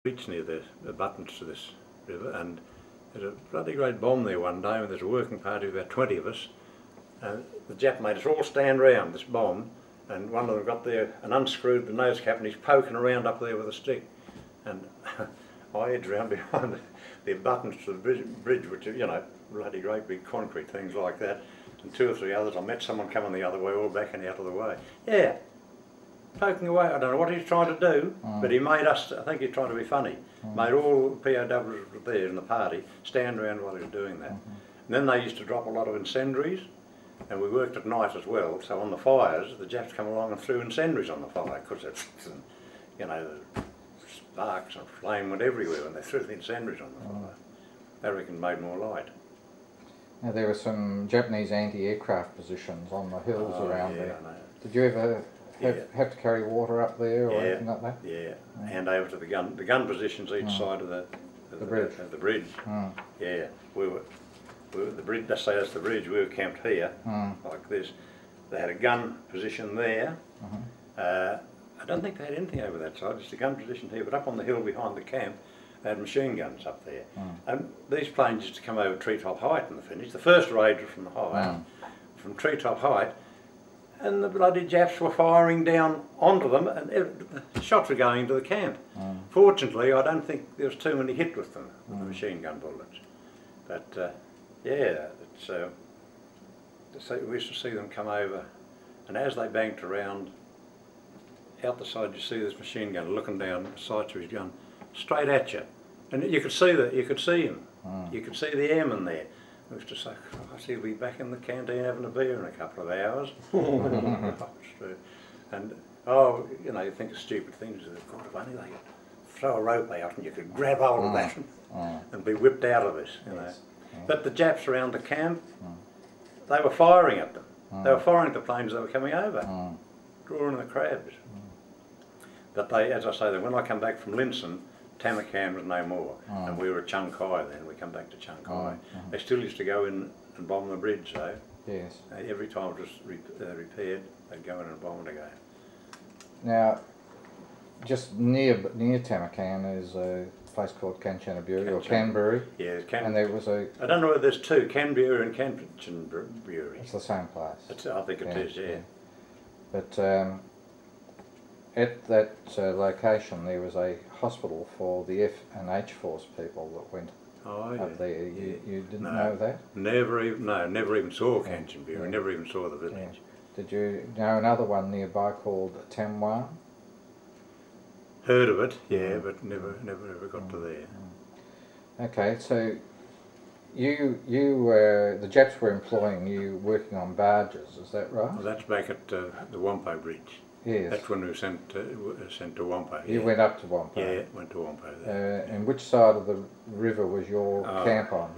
beach near the buttons to this river, and there's a bloody great bomb there one day, and there's a working party of about 20 of us, and the Jap made us all stand round this bomb, and one of them got there and unscrewed the nose cap, and he's poking around up there with a stick, and I edged round behind the buttons to the bridge, which are, you know, bloody great big concrete things like that, and 2 or 3 others. I met someone coming the other way, all backing out of the way. Yeah, poking away. I don't know what he's trying to do, but he made us, I think he's trying to be funny, made all the POWs there in the party stand around while he was doing that. And then they used to drop a lot of incendiaries, and we worked at night as well, so on the fires, the Japs come along and threw incendiaries on the fire, because it's, you know, the sparks and flame went everywhere when they threw the incendiaries on the fire. They reckon made more light. Now there were some Japanese anti-aircraft positions on the hills around there. Did you ever have to carry water up there or anything like that? Yeah, hand over to the gun positions each side of the bridge. Yeah, we were the bridge. Let's say that's the bridge. We were camped here, like this. They had a gun position there. I don't think they had anything over that side. Just a gun position here, but up on the hill behind the camp, they had machine guns up there. And these planes used to come over treetop height in the finish. The first raid was from the height, from treetop height. And the bloody Japs were firing down onto them, and the shots were going into the camp. Fortunately, I don't think there was too many hit with them, with the machine gun bullets. But yeah, we used to see them come over, and as they banked around, out the side you see this machine gun looking down the sights of his gun, straight at you, and you could see that. You could see him. You could see the airman there. I used to say, Christ, he'll be back in the canteen having a beer in a couple of hours. And, oh, you know, you think of stupid things. God, if only they could throw a rope out and you could grab hold of that and be whipped out of this, you know. But the Japs around the camp, they were firing at them. They were firing at the planes that were coming over, drawing the crabs. But they, as I say, when I come back from Linson, Tamarkan was no more, and we were at Chung Kai then. We come back to Chung Kai. They still used to go in and bomb the bridge though. Yes. Every time it was repaired, they'd go in and bomb it again. Now, just near Tamarkan is a place called Kanchanaburi or Canberra. Yeah, and there was a. I don't know whether there's 2, Canberra and Kanchanaburi. It's the same place. I think it is, yeah. But at that location there was a hospital for the F and H Force people that went up there. You didn't know that? Never even saw Kanchanaburi, never even saw the village. Did you know another one nearby called Tamwan? Heard of it, yeah, but never ever got to there. Okay, so you were, the Japs were employing you working on barges, is that right? Well, that's back at the Wampo Bridge. Yes. That's when we were sent to Wampo. You went up to Wampo? Yeah, went to Wampo there. And which side of the river was your camp on?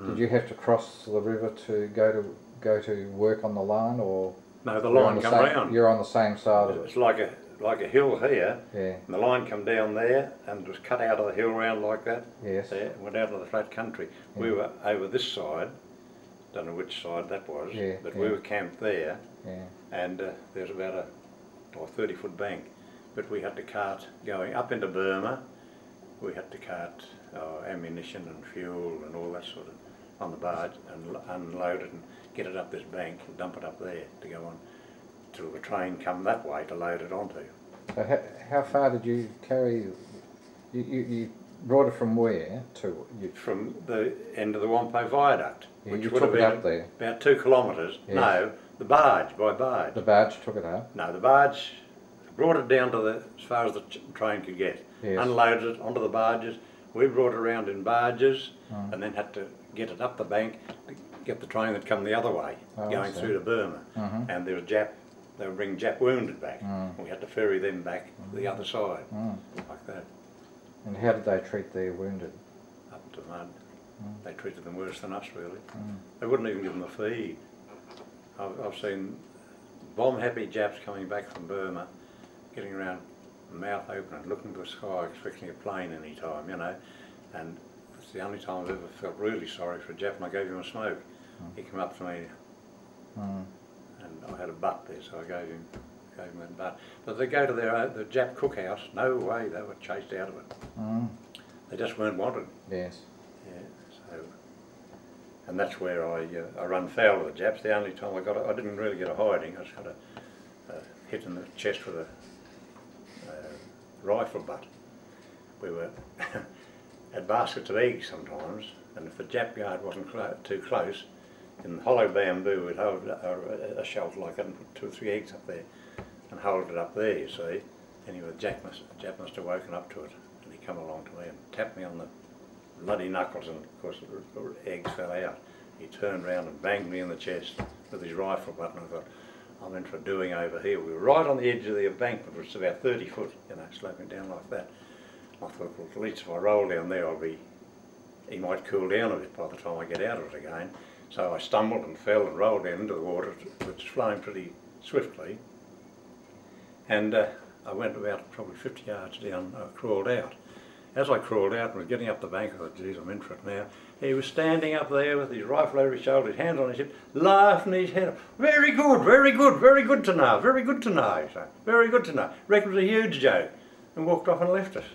Did you have to cross the river to go to work on the line, or? No, the line come round. You're on the same side of it. It's like a hill here. Yeah. And the line come down there and was cut out of the hill round like that. Yes. There, went out of the flat country. Yeah. We were over this side. Don't know which side that was, but we were camped there, and there's about a 30-foot bank, but we had to cart going up into Burma. We had to cart ammunition and fuel and all that sort of on the barge and unload it and get it up this bank and dump it up there to go on till the train come that way to load it onto. So how far did you carry? You brought it from where to? From the end of the Wampo Viaduct. Which you would took have it been up there? About 2 kilometres. Yes. No, the barge, by barge. The barge took it up? No, the barge brought it down to as far as the train could get. Yes. Unloaded it onto the barges. We brought it around in barges and then had to get it up the bank to get the train that come the other way, going through to Burma. And there was they would bring Jap wounded back. We had to ferry them back the other side, like that. And how did they treat their wounded? Up to mud. They treated them worse than us, really. They wouldn't even give them a feed. I've seen bomb-happy Japs coming back from Burma, getting around, mouth open and looking to the sky, expecting a plane any time, you know. And it's the only time I've ever felt really sorry for a Jap, and I gave him a smoke. He came up to me, and I had a butt there, so I gave him gave them that bath. But they go to the Jap cookhouse, no way, they were chased out of it. They just weren't wanted. Yes. Yeah, so, and that's where I run foul of the Japs. The only time I didn't really get a hiding, I just got a hit in the chest with a rifle butt. We were at baskets of eggs sometimes, and if the Jap guard wasn't too close, in hollow bamboo we'd hold a shelter like that and put 2 or 3 eggs up there and hold it up there, you see. Anyway, the Jap must have woken up to it, and he come along to me and tapped me on the bloody knuckles, and of course the eggs fell out. He turned round and banged me in the chest with his rifle butt, and I thought, I'm in for a doing over here. We were right on the edge of the embankment, which was about 30 foot, you know, sloping down like that. I thought, well, at least if I roll down there, he might cool down a bit by the time I get out of it again. So I stumbled and fell and rolled down into the water, which was flowing pretty swiftly. And I went about probably 50 yards down, I crawled out. As I crawled out and was getting up the bank, I thought, geez, I'm in for it now. He was standing up there with his rifle over his shoulder, his hands on his hip, laughing his head up. Very good, very good, very good to know, very good to know, so, very good to know. Reckon it was a huge joke, and walked off and left us.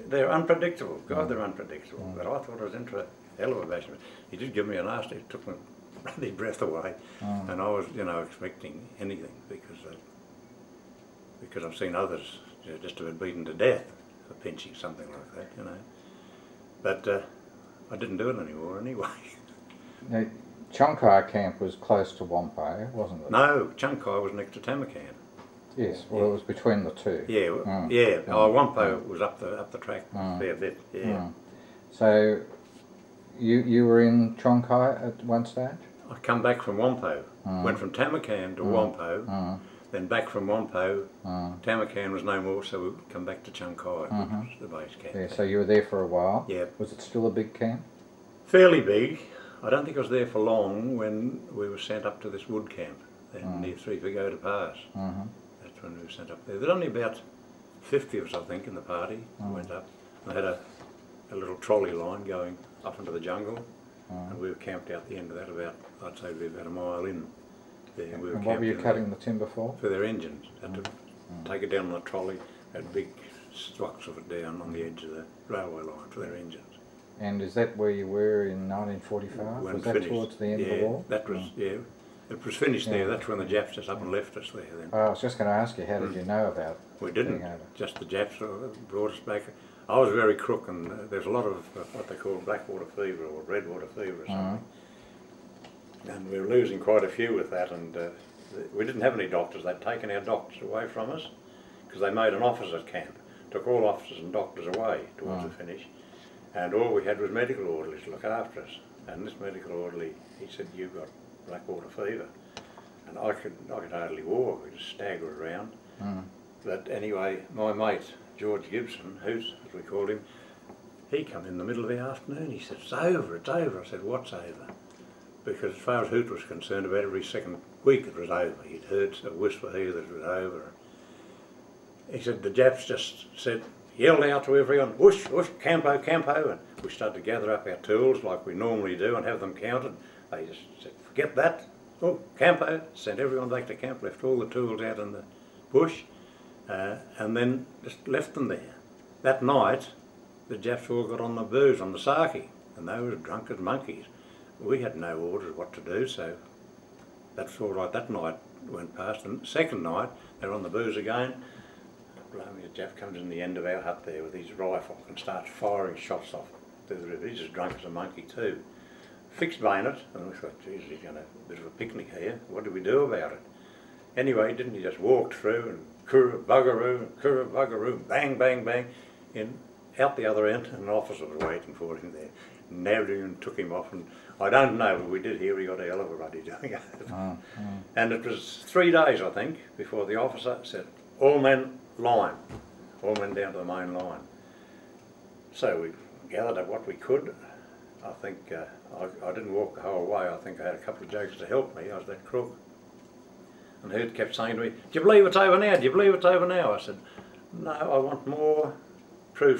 They're unpredictable, God, they're unpredictable. But I thought I was in for a hell of a bash. He did give me a nasty, it took my bloody breath away, and I was, you know, expecting anything because I've seen others, you know, just about beaten to death for pinching something like that, you know. But I didn't do it anymore anyway. Now, Chunkai camp was close to Wampo, wasn't it? No, Chunkai was next to Tamakan. Yes, well, it was between the two. Yeah, yeah. Wampo was up the track a fair bit. Yeah. So, you were in Chunkai at one stage? I come back from Wampo. Went from Tamakan to Wampo. Then back from Wampo, Tamakan was no more, so we come back to Chunkai, which was the base camp. Yeah, so you were there for a while? Yeah. Was it still a big camp? Fairly big. I don't think I was there for long when we were sent up to this wood camp near 3 Pagoda Pass. That's when we were sent up there. There were only about 50 of us, I think, in the party who went up. They had a little trolley line going up into the jungle, and we were camped out the end of that about, I'd say, about a mile in. And what were you cutting the timber for? For their engines. Had to take it down on the trolley, had big stocks of it down on the edge of the railway line for their engines. And is that where you were in 1945? When was that finished, towards the end of the war? That was, it was finished there. That's when the Japs just up and left us there then. Oh, I was just going to ask you, how did you know about We didn't, just the Japs brought us back. I was very crook, and there's a lot of what they call blackwater fever or redwater fever or something. And we were losing quite a few with that, and we didn't have any doctors. They'd taken our doctors away from us because they made an officers' camp, took all officers and doctors away towards the finish, and all we had was medical orderlies to look after us. And this medical orderly, he said, you've got blackwater fever. And I could hardly walk, we just staggered around. But anyway, my mate, George Gibson, Hoot, as we called him, he come in the middle of the afternoon. He said, it's over, it's over. I said, what's over? Because as far as Hoot was concerned, about every second week it was over. He'd heard a whisper here that it was over. He said, the Japs just said, yelled out to everyone, whoosh, whoosh, campo, campo, and we started to gather up our tools like we normally do and have them counted. They just said, forget that, oh, campo, sent everyone back to camp, left all the tools out in the bush, and then just left them there. That night, the Japs all got on the booze, on the sake, and they were drunk as monkeys. We had no orders what to do, so that's all right. That night went past, and the second night they were on the booze again. Blimey, a Jap comes in the end of our hut there with his rifle and starts firing shots off through the river. He's as drunk as a monkey too. Fixed bayonet, and we thought, geez, he's going to have a bit of a picnic here. What do we do about it? Anyway, didn't he just walk through and kura-buggaroo, bang, bang, bang, out the other end, and an officer was waiting for him there. Nabbed him and took him off, and I don't know, but we did hear he got a hell of a ruddy doing it. And it was 3 days, I think, before the officer said, all men line, all men down to the main line. So we gathered up what we could. I think I didn't walk the whole way. I think I had a couple of jokes to help me. I was that crook. And Hoot kept saying to me, do you believe it's over now? Do you believe it's over now? I said, no, I want more proof.